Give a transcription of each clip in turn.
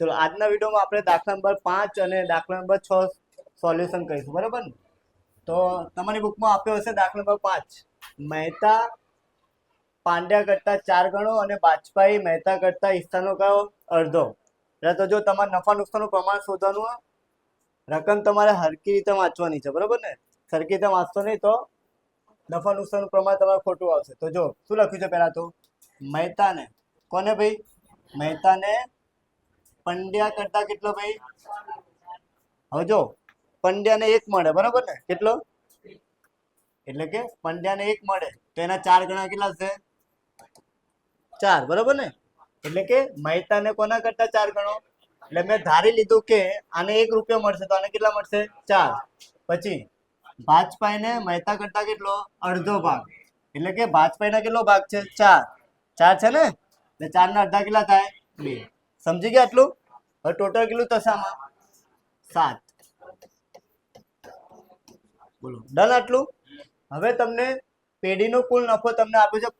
ચલો આજના વિડીયોમાં આપણે દાખલા નંબર 5 અને દાખલા નંબર 6 સોલ્યુશન કરીશું, બરાબર ને? તો તમારી બુકમાં આપ્યો હશે દાખલા નંબર 5, મહેતા પાંડ્યા કરતા 4 ગણો અને બાજપાઈ મહેતા કરતા હિસ્સાનો કયો અડધો. એટલે તો જો તમારે નફા નુકસાનનું પ્રમાણ શોધવાનું, રકમ તમારે હરકી રીતે વાંચવાની છે, બરાબર ને? સરખી રીતે વાંચતો નહીં તો નફા નુકસાનનું પ્રમાણ તમારે ખોટું આવશે. તો જો શું લખ્યું છે પહેલા તો, મહેતાને કોને ભાઈ, મહેતાને પંડ્યા કરતા કેટલો ભાઈ, હવે જો પંડ્યાને 1 મળે, બરાબર ને? કેટલો? એટલે કે પંડ્યાને 1 મળે તો એના 4 ગણા કેટલા છે? 4, બરાબર ને? એટલે કે મહેતાને કોના કરતા 4 ગણો, એટલે મેં ધારી લીધું કે આને 1 રૂપિયો મળશે તો આને કેટલા મળશે? 4. પછી બાજપાઈને મહેતા કરતા કેટલો અડધો ભાગ, એટલે કે બાજપાઈના કેટલો ભાગ છે? 4. 4 છે ને, એટલે 4 ના અડધા કેટલા થાય? 2. સમજી ગયા આટલું? હવે ટોટલ કેટલું થશે આમાં? 7. બોલો ડન આટલું? હવે તમને પેઢીનો કુલ નફો તમને આપ્યો છે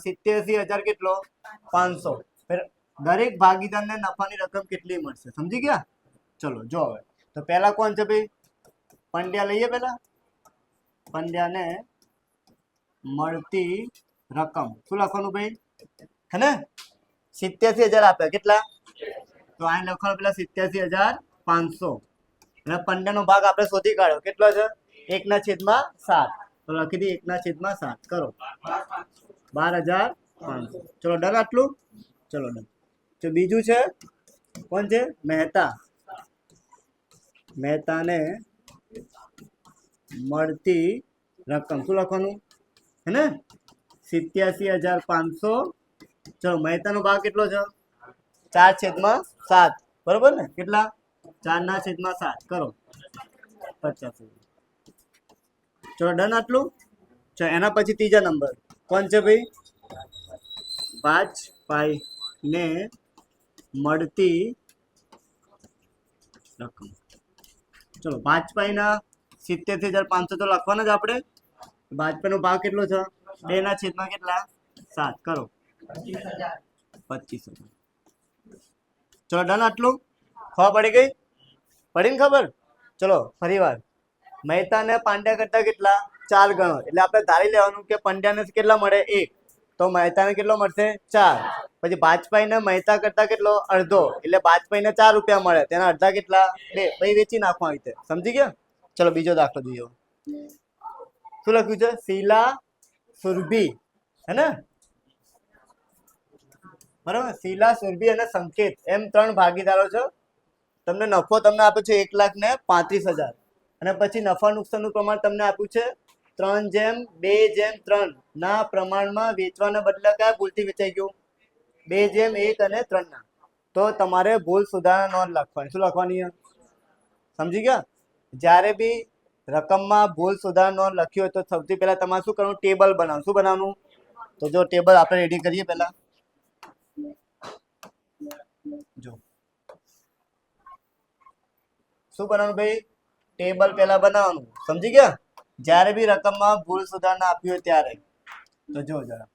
87,000 કેટલો? 500. દરેક ભાગીદારને નફાની રકમ કેટલી મળશે, સમજી ગયા? ચલો જો હવે તો પહેલા કોણ છે ભાઈ? પંડ્યા લઈએ. પહેલા પંડ્યાને મળતી રકમ શું લખવાનું ભાઈ? હે ને 87,000 આપ્યા, કેટલા? તો આ લખવાનું પેલા 87,500 અને પંડ્યાનો ભાગ આપણે શોધી કાઢ્યો, કેટલો છે? 1/7. તો લખી દઈએ 1/7 કરો 12,500. ચલો ડન આટલું? ચલો ડન. તો બીજું છે કોણ છે? મહેતા. મહેતાને મળતી રકમ શું લખવાનું? હે ને 87,500. ચલો મહેતાનો ભાગ કેટલો છે? 4/7, બરોબર ને? કેટલા? 4/7 કરો 50. ચલો ડન આટલું? ચલો એના પછી ત્રીજા નંબર કોણ છે ભાઈ? બાજપાઈ ને મળતી રકમ. ચલો બાજપાઈના 87,500 તો લખવાના જ આપણે. બાજપાઈનો ભાગ કેટલો છે? 2/7 કેટલા? 7 કરો 25,000. ચલો ડન આટલું? ખબર પડી ગઈ? પડી ને ખબર? ચલો ફરી વાર, મહેતાને પાંડ્યા કરતા કેટલા? 4 ગણો, એટલે આપણે ધારી લેવાનું કે પંડ્યાને કેટલા મળે? 1. તો મહેતાને કેટલો મળશે? 4. પછી બાજપાઈને મહેતા કરતા કેટલો? અડધો, એટલે બાજપાઈને 4 રૂપિયા મળે, તેના અડધા કેટલા? 2. પછી વેચી નાખવા આવી રીતે, સમજી ગયા? ચલો બીજો દાખલો જોઈએ. શું લખ્યું છે? શીલા સુરભી, હે ને? બરાબર, શીલા સુરભી અને સંકેત એમ 3 ભાગીદારો છે. તમને નફો તમને આપ્યો છે 1,35,000 અને પછી નફા નુકસાનનું પ્રમાણ તમને આપ્યું છે 3/2/3 ના પ્રમાણમાં વેચવાના બદલે કયા ભૂલથી વેચાઈ ગયું? 2/1 અને 3 ના. તો તમારે ભૂલ સુધારણા નોંધ લખવાની. શું લખવાની? સમજી ગયા? જ્યારે બી રકમમાં ભૂલ સુધારણા નોંધ લખી હોય તો સૌથી પહેલા તમારે શું કરવાનું? ટેબલ બનાવવાનું. શું બનાવવાનું? તો જો ટેબલ આપણે રેડી કરીએ પહેલા. જો શું બનાવવાનું ભાઈ? ટેબલ પહેલા બનાવવાનું, સમજી ગયા? જ્યારે બી રકમમાં ભૂલ સુધારણા આપી હોય ત્યારે. તો જો જરા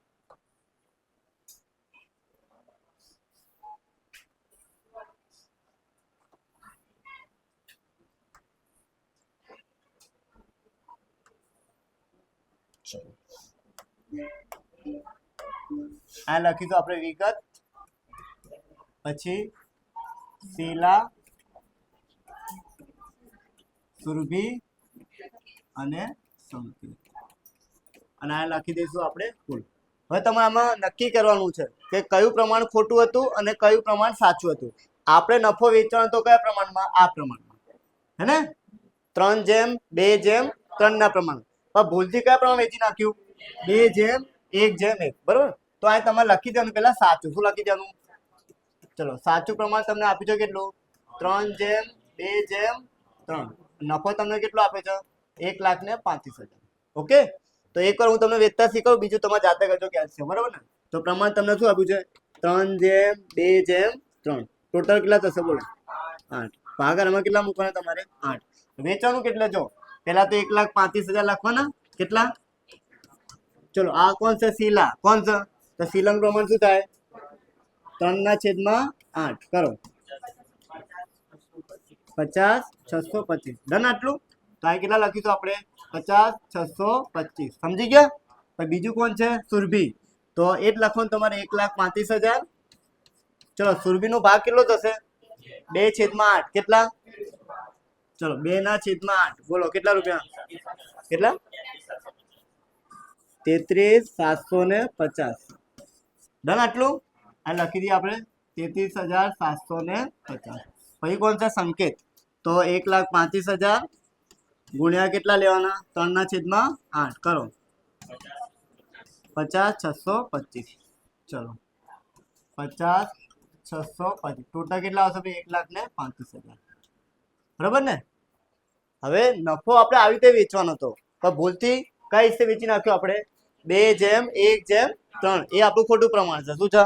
આ લખીશું આપણે વિગત, પછી શીલા સુરભી અને સંકેત, અને આ લખી દઈશું આપણે કુલ. હવે તમારે આમાં નક્કી કરવાનું છે કે કયું પ્રમાણ ખોટું હતું અને કયું પ્રમાણ સાચું હતું. આપણે નફો વેચવાનો તો કયા પ્રમાણમાં? આ પ્રમાણમાં, હે ને? 3/2/3 ના પ્રમાણ. પણ ભૂલથી કયા પ્રમાણ વેચી નાખ્યું? 2/1/1, બરોબર? તો આ તમારે લખી દેવાનું પેલા સાચું. શું લખી દેવાનું? ચલો સાચું પ્રમાણ તમને આપ્યું છે કેટલું? 3/2/3. નફો તમને કેટલો આપે છે? 1,35,000. ઓકે, તો એકવાર હું તમને વેચતા શીખવું, બીજું તમારે જાતે કરજો કેલ્શિયમ, બરાબર ને? તો પ્રમાણ તમને શું આપ્યું છે? 3/2/3. ટોટલ કેટલા થશે બોલો? 8. ભાગાકારમાં કેટલા મૂકવાના તમારે? 8. વેચાણું કેટલા? જો પહેલા તો 1,35,000 લખવાના. કેટલા? ચલો આ કોણ છે? શીલા. કોણ છે? તો શીલાનું પ્રમાણ શું થાય? 3/8 કરો 50 625 ડન આટલું. તો આ કેટલા લખીશું આપણે 50 625 સમજી ગયા. પછી બીજું કોણ છે સુરભી, તો એ જ લખવાનું તમારે 1,35,000. ચલો સુરભીનો ભાગ કેટલો થશે 2/8 કેટલા, ચલો 2/8 બોલો કેટલા રૂપિયા, કેટલા 33,750 ડન આટલું. આ લખી દઈએ આપણે 33,750. પછી કોણ છે સંકેત, તો 1,35,000 ગુણ્યા કેટલા લેવાના 3/8 કરો 50 625. ચલો 50 625 ટોટલ કેટલા આવશે ભાઈ 1,35,000 બરાબર ને. હવે નફો આપણે આવી રીતે વેચવાનો હતો પણ ભૂલથી કઈ રીતે વેચી નાખ્યો આપણે 2:1:3. એ આપણું ખોટું પ્રમાણ છે. શું છે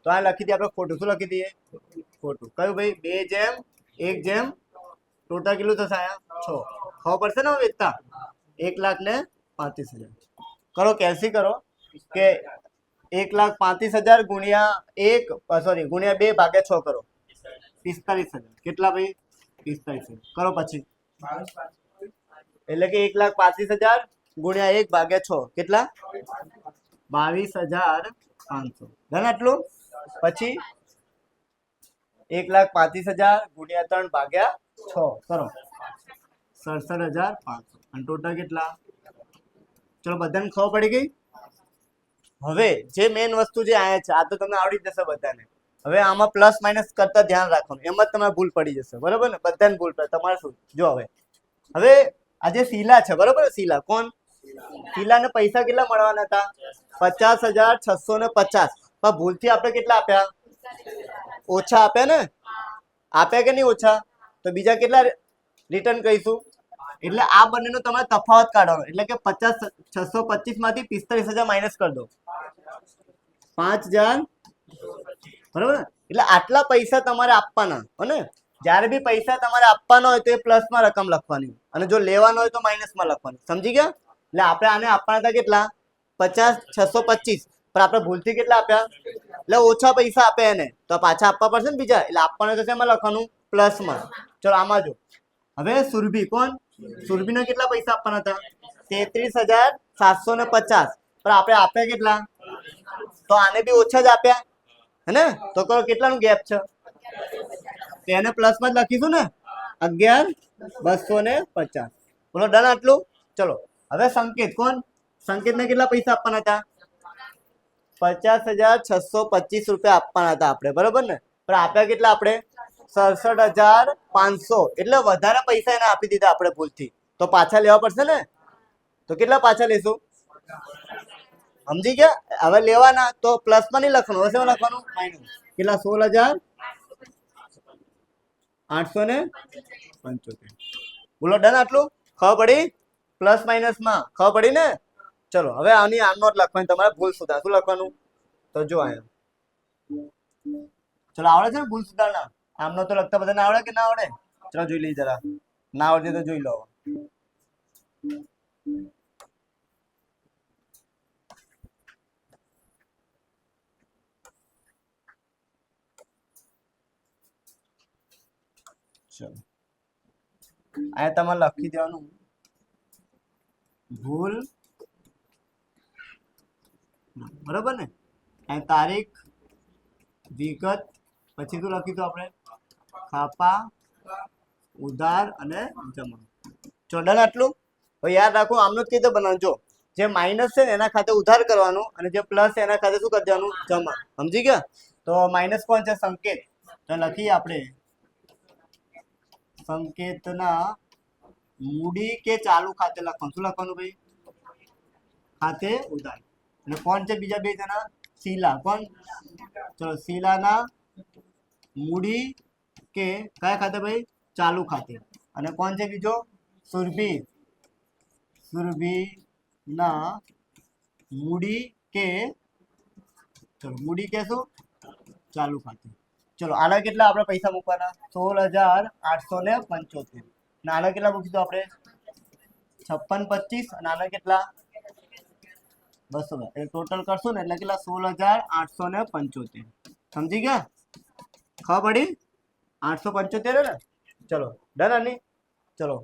તો આ લખી દઈએ આપણે ખોટું. શું લખી દઈએ ખોટું. કયું ભાઈ 2:1 ટોટલ કેટલું થશે અહીંયા 6. ખબર પડશે ને વેચતા 1,35,000 કરો કેલ્સી કરો કે 1,35,000 ગુણ્યા 2/6 કરો 45,000 કેટલા ભાઈ 45,000 કરો. પછી એટલે કે 1,35,000 ગુણ્યા 1/6 કેટલા 22,500 ધન આટલું. પછી 1,35,000 ગુણ્યા 3/6 કરો 67,500 અને ટોટલ કેટલા. ચલો બધાને ખબર પડી ગઈ. હવે જે મેઇન વસ્તુ જે આયા છે આ તો તમને આવડી જશે બધાને. હવે આમાં પ્લસ માઇનસ કરતા ધ્યાન રાખવાનું, એમાં જ તમારે ભૂલ પડી જશે બરાબર ને. બધાને ભૂલ પડે તમારે શું જો હવે આ જે શીલા છે બરાબર. શીલા કોણ, શીલાને પૈસા કેટલા મળવાના હતા 50,650. પણ ભૂલથી આપણે કેટલા આપ્યા ઓછા આપ્યા ને, આપ્યા કે નહીં ઓછા, તો બીજા કેટલા રિટર્ન કરીશું. એટલે આ બંનેનો તમારે તફાવત કાઢવાનો. એટલે કે 50,625 માંથી 45,000 માઇનસ કરી દો 5,000 બરાબર ને. એટલે આટલા પૈસા તમારે આપવાના. અને જ્યારે બી પૈસા તમારે આપવાના હોય તો એ પ્લસમાં રકમ લખવાની અને જો લેવાનો હોય તો માઇનસમાં લખવાની. સમજી ગયા. એટલે આપણે આને આપવાના હતા કેટલા 50,625 પણ આપણે ભૂલથી કેટલા આપ્યા એટલે ઓછા પૈસા આપ્યા એને તો પાછા આપવા પડશે ને બીજા. એટલે આપવાના થશે એમાં લખવાનું પ્લસમાં. ચલો આમાં જો હવે સુરભી કોણ, સુરભીને કેટલા પૈસા આપવાના હતા 33,750 પણ આપણે આપ્યા કેટલા, તો આને બી ઓછા જ આપ્યા હે ને. તો કરો કેટલાનું ગેપ છે તો એને પ્લસમાં જ લખીશું ને 11,250 બોલો ડન આટલું. ચલો હવે સંકેત કોણ, સંકેતને કેટલા પૈસા આપવાના હતા 50,625 રૂપિયા આપવાના હતા આપણે બરોબર ને. પણ આપ્યા કેટલા આપણે 67,500. એટલે વધારે પૈસા એને આપી દીધા આપણે ભૂલથી, તો પાછા લેવા પડશે ને. તો કેટલા પાછા લેશું સમજી ગયા. હવે લેવાના તો પ્લસમાં નહીં લખવાનું, હવે શેમાં લખવાનું માઇનસ. કેટલા 16,875 બોલો ડન આટલું. ખબર પડી પ્લસ માઇનસ માં ખબર પડી ને. ચલો હવે આની આમ નોટ લખવાની તમારે ભૂલ સુધાર. શું લખવાનું તો જો આયા ચલો આવડે છે ને ભૂલ સુધારના. આમનો તો લખતા બધાને આવડે કે ના આવડે. ચલો જોઈ લઈએ જરા, ના આવડે તો જોઈ લો. ચલો આ તમારે લખી દેવાનું ભૂલ બરોબર ને. આ તારીખ વિગત પછી શું લખીશું આપણે ખાપા ઉધાર અને જમા. ચોડન આટલું. હવે યાદ રાખો આમનું જ કઈ રીતે બનાવજો. જે માઇનસ છે ને એના ખાતે ઉધાર કરવાનું અને જે પ્લસ છે એના ખાતે શું કરી દેવાનું જમા. સમજી ગયા. તો માઇનસ કોણ છે સંકેત, તો લખીએ આપણે સંકેતના મૂડી કે ચાલુ ખાતે લખવાનું. શું લખવાનું ભાઈ ખાતે ઉધાર. અને કોણ છે બીજા બે જણા શીલા કોણ, ચલો શીલાના મૂડી કે કયા ખાતે ભાઈ ચાલુ ખાતે. અને કોણ છે બીજો સુરભી, સુરભી ના મૂડી કે ચલો મૂડી કે શું ચાલુ ખાતે. ચલો આના કેટલા આપણે પૈસા મૂકવાના 16,875. આના કેટલા મૂકીશું આપણે 56,25 અને આના કેટલા 200. એટલે ટોટલ કરશું ને એટલે કેટલા 16,875. સમજી ગયા. ખબર પડી 875 ને. ચલો ડન આની ચલો